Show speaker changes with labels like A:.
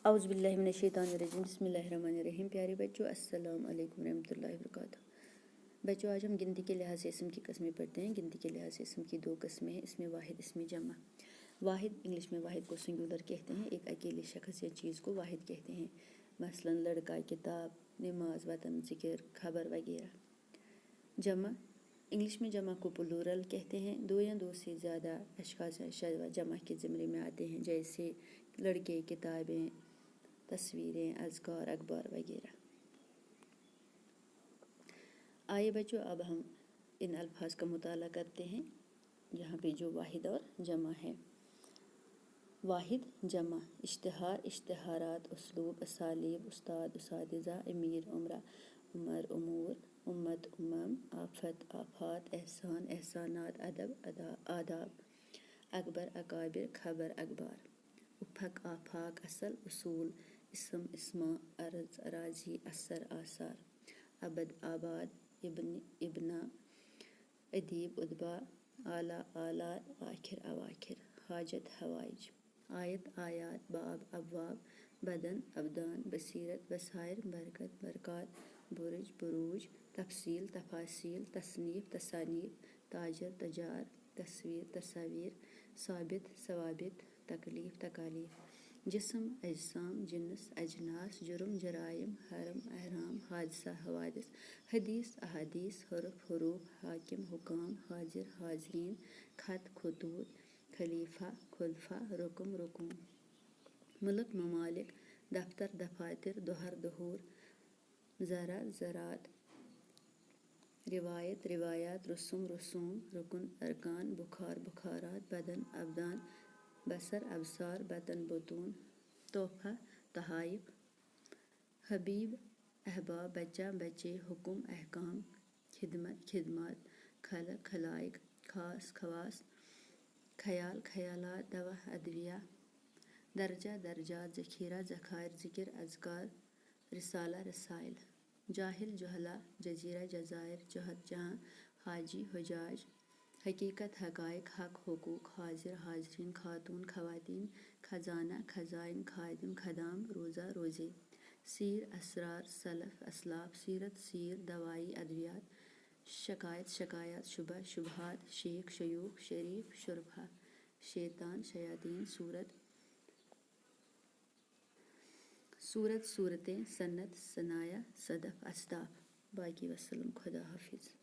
A: اعوذ باللہ من الشیطان الرجیم بسم اللہ الرحمن الرحیم۔ پیارے بچوں السلام علیکم ورحمۃ اللہ وبرکاتہ۔ بچوں آج ہم گنتی کے لحاظ سے اسم کی قسمیں پڑھتے ہیں۔ گنتی کے لحاظ سے اسم کی دو قسمیں ہیں، اسم واحد اسم جمع۔ واحد انگلش میں واحد کو سنگولر کہتے ہیں، ایک اکیلے شخص یا چیز کو واحد کہتے ہیں، مثلا لڑکا، کتاب، نماز، وطن، ذکر، خبر وغیرہ۔ جمع انگلش میں جمع کو پلورل کہتے ہیں، دو یا دو سے زیادہ اشخاص جمع کے زمرے میں آتے ہیں، جیسے لڑکے، کتابیں، تصویریں، اذکار، اخبار وغیرہ۔ آئے بچوں اب ہم ان الفاظ کا مطالعہ کرتے ہیں جہاں پہ جو واحد اور جمع ہے۔ واحد جمع اشتہار، اشتہارات، اسلوب، اسالیب، استاد، اساتذہ، امیر، امراء، عمر، امور، امت، امم، آفت، آفات، احسان، احسانات، ادب، آداب، اکبر، اکابر، خبر، اخبار۔ افق، آفاق، اصل، اصول، اسم، اسماء، ارض، اراضی، اثر، آثار۔ ابد، آباد، ابن، ابنا، ادیب، ادبا، اعلیٰ، آلات، آخر، اواخر۔ حاجت، حوائج۔ آیت، آیات، باب، ابواب، بدن، ابدان، بصیرت، بصائر، برکت، برکات، برج، بروج۔ تفصیل، تفاصیل، تصنیف، تصانیف، تاجر، تجار، تصویر، تصاویر۔ ثابت، ثوابت، تکلیف، تکالیف۔ جسم، اجسام، جنس، اجناس۔ جرم، جرائم، حرم، احرام، حادثہ، حوادث۔ حدیث، احادیث۔ حرف، حروف۔ حاکم، حکام، حاضر، حاضرین۔ خط، خطوط۔ خلیفہ، خلفاء۔ رکن، رکوع۔ ملک، ممالک۔ دفتر، دفاتر۔ دہر، دہور۔ زرع، زراعت۔ روایت، روایات۔ رسوم، رسوم۔ رکن، ارکان۔ بخار، بخارات۔ بدن، ابدان۔ بصر، ابصار۔ بطن، بطون۔ تحفہ، تحائف۔ حبیب، احباب۔ بچہ، بچے۔ حکم، احکام۔ خدمت، خدمات۔ خلق، خلائق۔ خاص، خواص۔ خیال، خیالات۔ دوا، ادویہ۔ درجہ، درجات۔ ذخیرہ، ذخائر۔ ذکر، اذکار۔ رسالہ، رسائل۔ جاہل، جہلا۔ جزیرہ، جزائر۔ جہت، جہاں۔ حاجی، حجاج۔ حقیقت، حقائق۔ حق، حقوق۔ حاضر، حاضرین۔ خاتون، خواتین۔ خزانہ، خزائن۔ خادم، خدام۔ روزہ، روزے۔ سیر، اسرار۔ سلف، اسلاف۔ سیرت، سیر۔ دوائی، ادویات۔ شکایت، شکایات۔ شبہ، شبہات۔ شیخ، شیوخ۔ شریف، شرفا۔ شیطان، شیاطین۔ صورت، صورتیں۔ صنعت، صنایع۔ صدف، اصداف۔ باقی وسلم، خدا حافظ۔